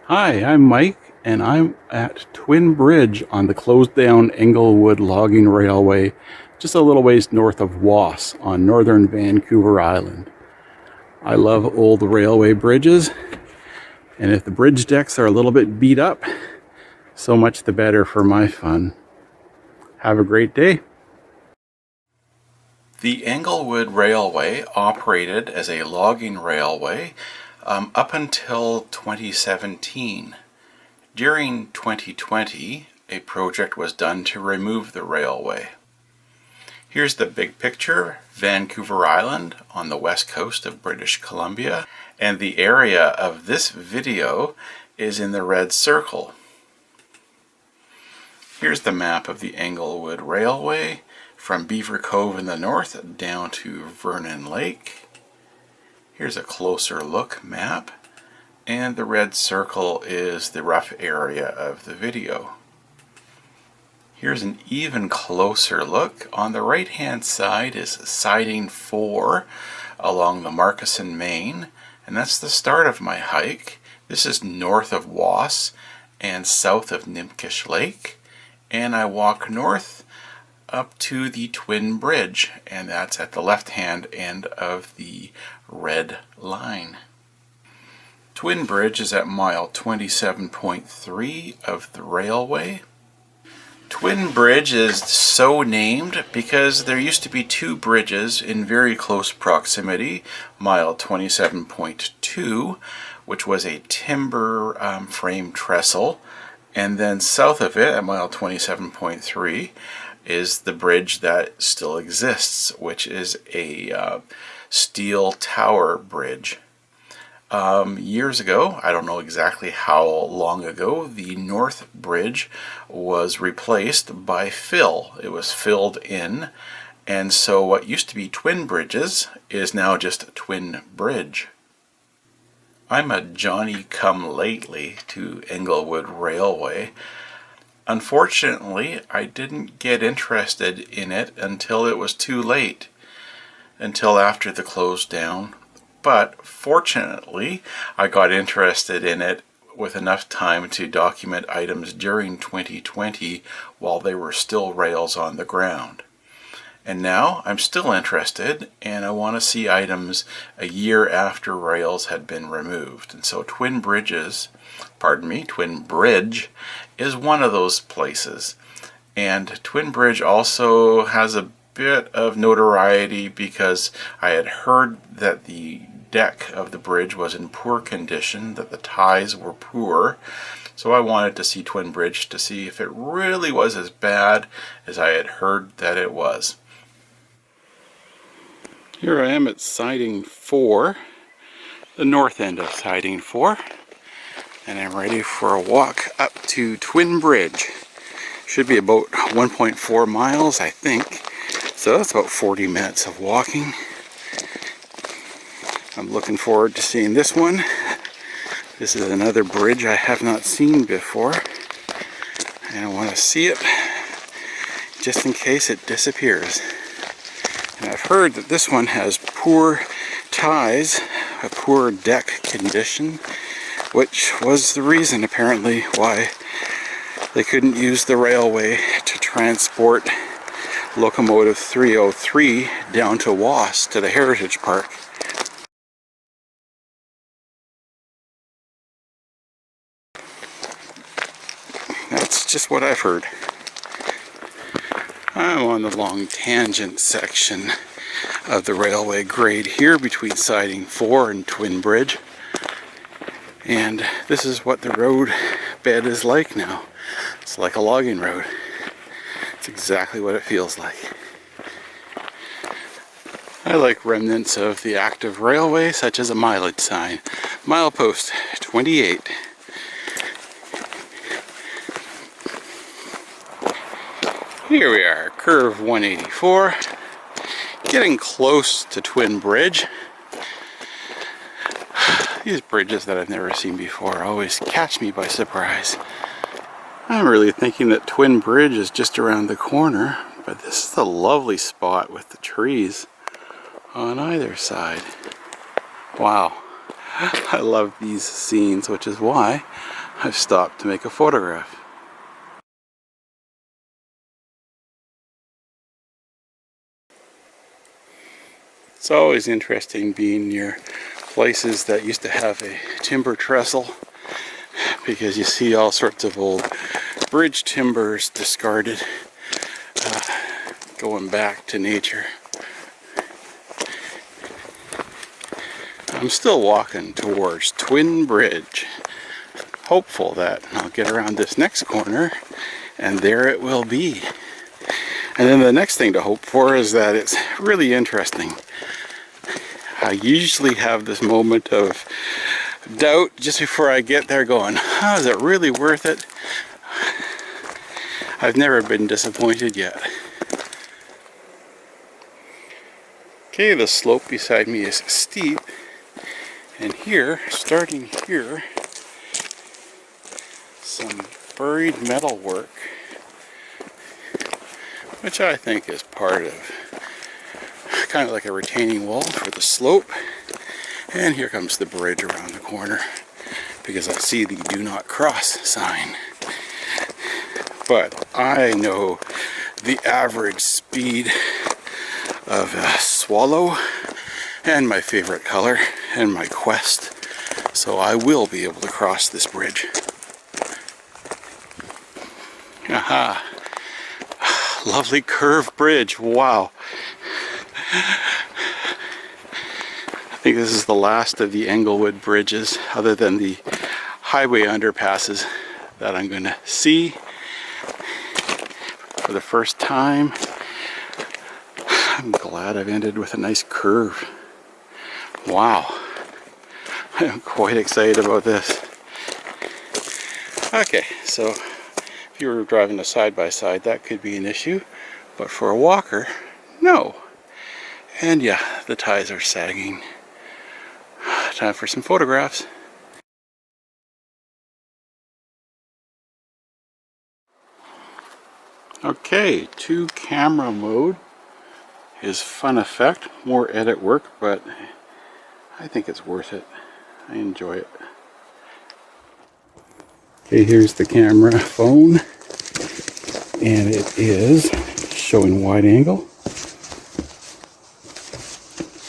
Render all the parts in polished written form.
Hi, I'm Mike, and I'm at Twin Bridge on the closed down Englewood Logging Railway, just a little ways north of Wass on northern Vancouver Island. I love old railway bridges, and if the bridge decks are a little bit beat up, so much the better for my fun. Have a great day. The Englewood Railway operated as a logging railway up until 2017. During 2020, a project was done to remove the railway. Here's the big picture: Vancouver Island on the west coast of British Columbia, and the area of this video is in the red circle. Here's the map of the Englewood Railway from Beaver Cove in the north down to Vernon Lake. Here's a closer look map, and the red circle is the rough area of the video. Here's an even closer look. On the right hand side is siding 4 along the Markison Main, and that's the start of my hike. This is north of Wass and south of Nimkish Lake, and I walk north up to the Twin Bridge, and that's at the left hand end of the red line. Twin Bridge is at mile 27.3 of the railway. Twin Bridge is so named because there used to be two bridges in very close proximity. Mile 27.2, which was a timber frame trestle, and then south of it at mile 27.3 is the bridge that still exists, which is a steel tower bridge. Years ago, I don't know exactly how long ago, the North Bridge was replaced by fill. It was filled in, and so what used to be twin bridges is now just Twin Bridge. I'm a Johnny-come-lately to Englewood Railway. Unfortunately, I didn't get interested in it until it was too late, until after the close down. But fortunately, I got interested in it with enough time to document items during 2020 while there were still rails on the ground. And now I'm still interested, and I want to see items a year after rails had been removed. And so Twin Bridge is one of those places. And Twin Bridge also has a bit of notoriety because I had heard that the deck of the bridge was in poor condition, that the ties were poor. So I wanted to see Twin Bridge to see if it really was as bad as I had heard that it was. Here I am at siding 4, the north end of siding 4, and I'm ready for a walk up to Twin Bridge. Should be about 1.4 miles, I think. So that's about 40 minutes of walking. I'm looking forward to seeing this one. This is another bridge I have not seen before, and I want to see it just in case it disappears. And I've heard that this one has poor ties, a poor deck condition, which was the reason apparently why they couldn't use the railway to transport locomotive 303 down to Wass to the Heritage Park. That's just what I've heard. I'm on the long tangent section of the railway grade here between siding 4 and Twin Bridge. And this is what the road bed is like now. It's like a logging road. It's exactly what it feels like. I like remnants of the active railway, such as a mileage sign. Milepost 28. Here we are, curve 184, getting close to Twin Bridge. These bridges that I've never seen before always catch me by surprise. I'm really thinking that Twin Bridge is just around the corner, but this is a lovely spot with the trees on either side. Wow, I love these scenes, which is why I've stopped to make a photograph. It's always interesting being near places that used to have a timber trestle, because you see all sorts of old bridge timbers discarded, going back to nature. I'm still walking towards Twin Bridge, hopeful that I'll get around this next corner and there it will be. And then the next thing to hope for is that it's really interesting. I usually have this moment of doubt just before I get there, going, oh, is it really worth it? I've never been disappointed yet. Okay, the slope beside me is steep, and here, starting here, some buried metal work, which I think is part of kind of like a retaining wall for the slope. And here comes the bridge around the corner, because I see the do not cross sign. But I know the average speed of a swallow and my favorite color and my quest, so I will be able to cross this bridge. Aha! Lovely curved bridge, wow! I think this is the last of the Englewood bridges, other than the highway underpasses, that I'm going to see for the first time. I'm glad I've ended with a nice curve. Wow. I'm quite excited about this. Okay, so if you were driving a side-by-side, that could be an issue, but for a walker, no. And yeah, the ties are sagging. Time for some photographs. Okay, 2-camera mode is fun effect, more edit work, but I think it's worth it. I enjoy it. Okay, here's the camera phone, and it is showing wide angle.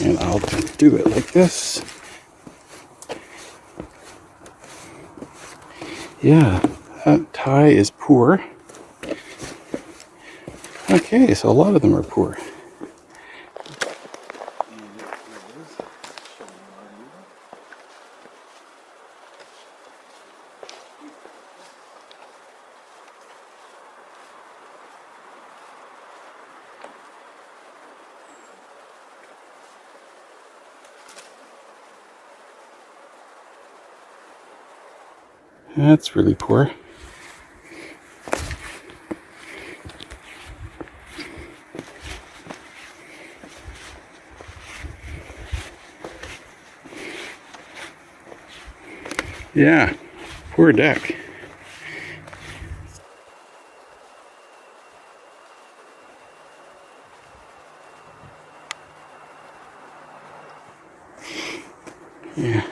And I'll do it like this. Yeah, that tie is poor. Okay, so a lot of them are poor. That's really poor. Yeah, poor deck. Yeah.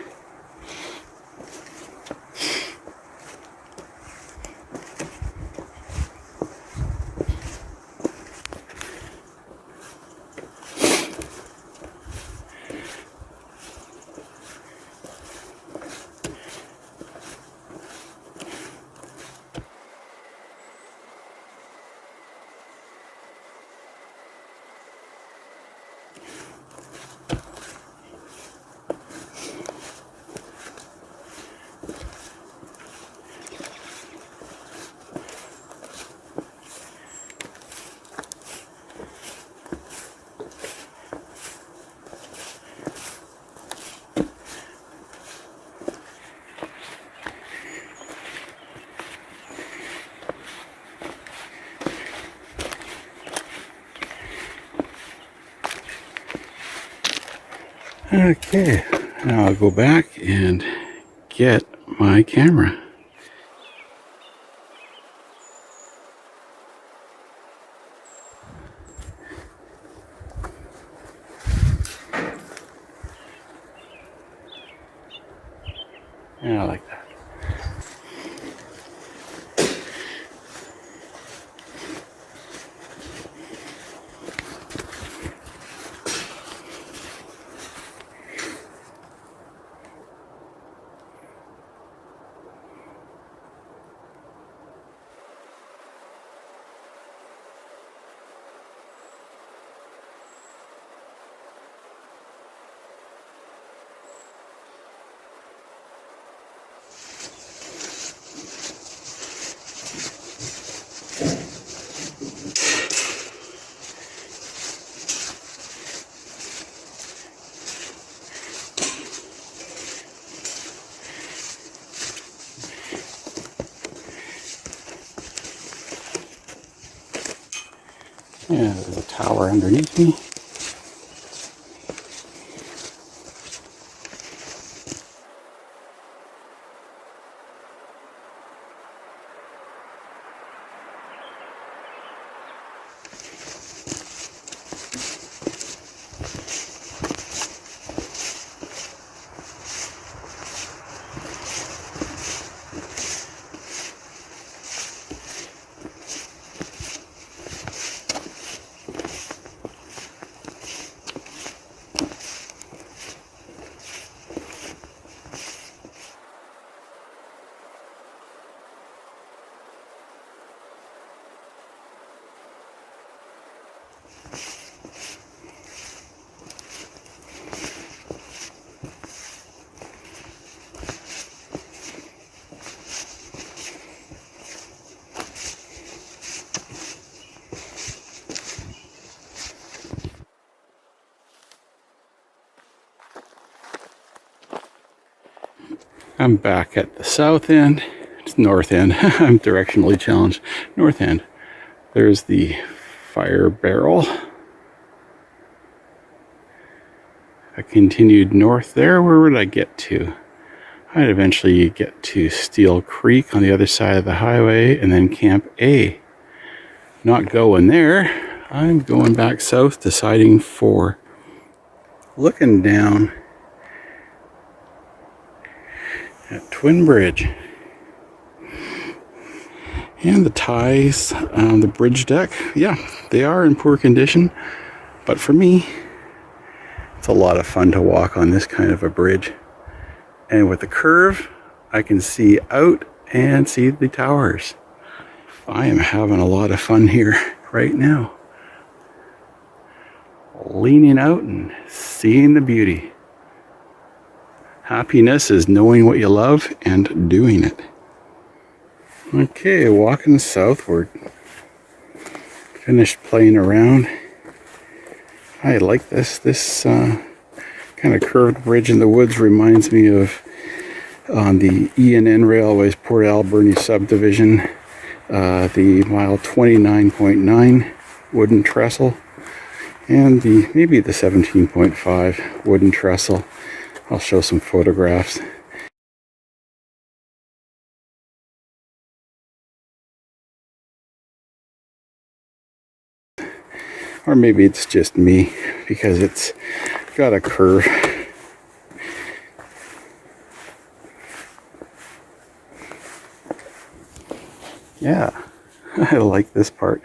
Okay, now I'll go back and get my camera. Yeah, there's a tower underneath me. I'm back at the south end. It's north end. I'm directionally challenged. North end. There's the fire barrel. I continued north there. Where would I get to? I'd eventually get to Steel Creek on the other side of the highway and then Camp A. Not going there. I'm going back south, deciding for looking down at Twin Bridge. And the ties on the bridge deck, yeah, they are in poor condition. But for me, it's a lot of fun to walk on this kind of a bridge. And with the curve, I can see out and see the towers. I am having a lot of fun here right now. Leaning out and seeing the beauty. Happiness is knowing what you love and doing it. Okay, walking southward. Finished playing around. I like this. This kind of curved bridge in the woods reminds me of on the E&N Railway's Port Alberni subdivision, the mile 29.9 wooden trestle, and maybe the 17.5 wooden trestle. I'll show some photographs. Or maybe it's just me because it's got a curve. Yeah, I like this part.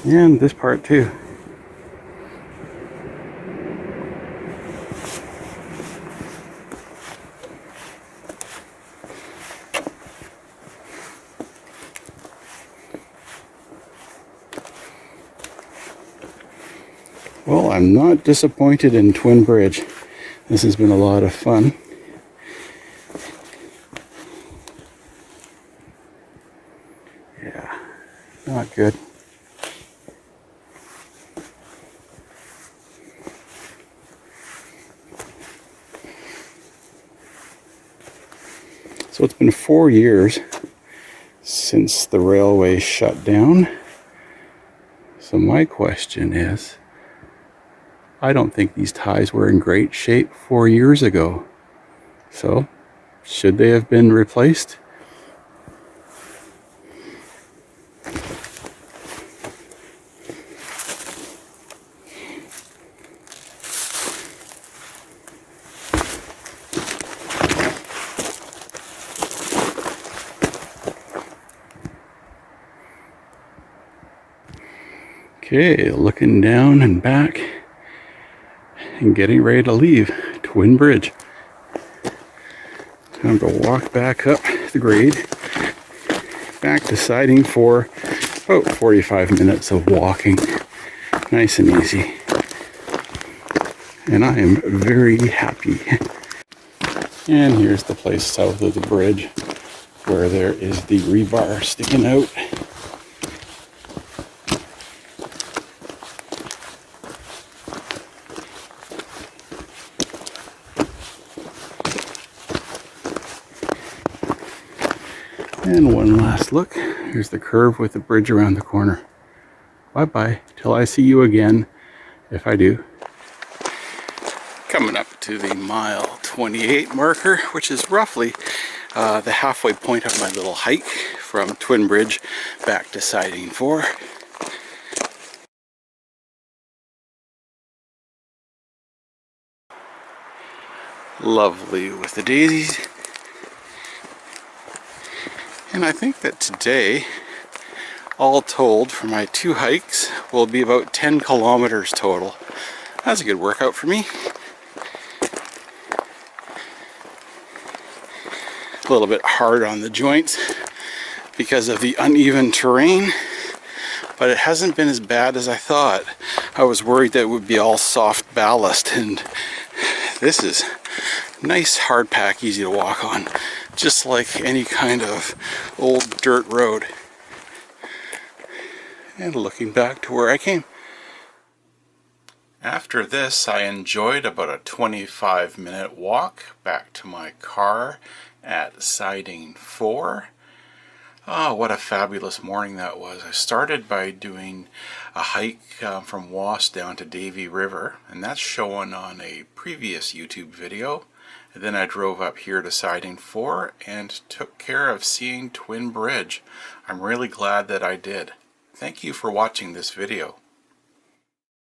And this part too. Well, I'm not disappointed in Twin Bridge. This has been a lot of fun. Yeah, not good. So it's been 4 years since the railway shut down. So my question is, I don't think these ties were in great shape 4 years ago. So, should they have been replaced? Okay, looking down and back and getting ready to leave Twin Bridge. Time to walk back up the grade, back deciding for about 45 minutes of walking, nice and easy. And I am very happy. And here's the place south of the bridge where there is the rebar sticking out. And one last look. Here's the curve with the bridge around the corner. Bye-bye, till I see you again, if I do. Coming up to the mile 28 marker, which is roughly the halfway point of my little hike from Twin Bridge back to Siding 4. Lovely with the daisies. And I think that today, all told, for my 2 hikes, will be about 10 kilometers total. That's a good workout for me. A little bit hard on the joints because of the uneven terrain, but it hasn't been as bad as I thought. I was worried that it would be all soft ballast, and this is nice hard pack, easy to walk on, just like any kind of old dirt road. And looking back to where I came. After this, I enjoyed about a 25-minute walk back to my car at Siding 4. Oh, what a fabulous morning that was. I started by doing a hike from Wass down to Davie River, and that's shown on a previous YouTube video. And then I drove up here to Siding 4 and took care of seeing Twin Bridge. I'm really glad that I did. Thank you for watching this video.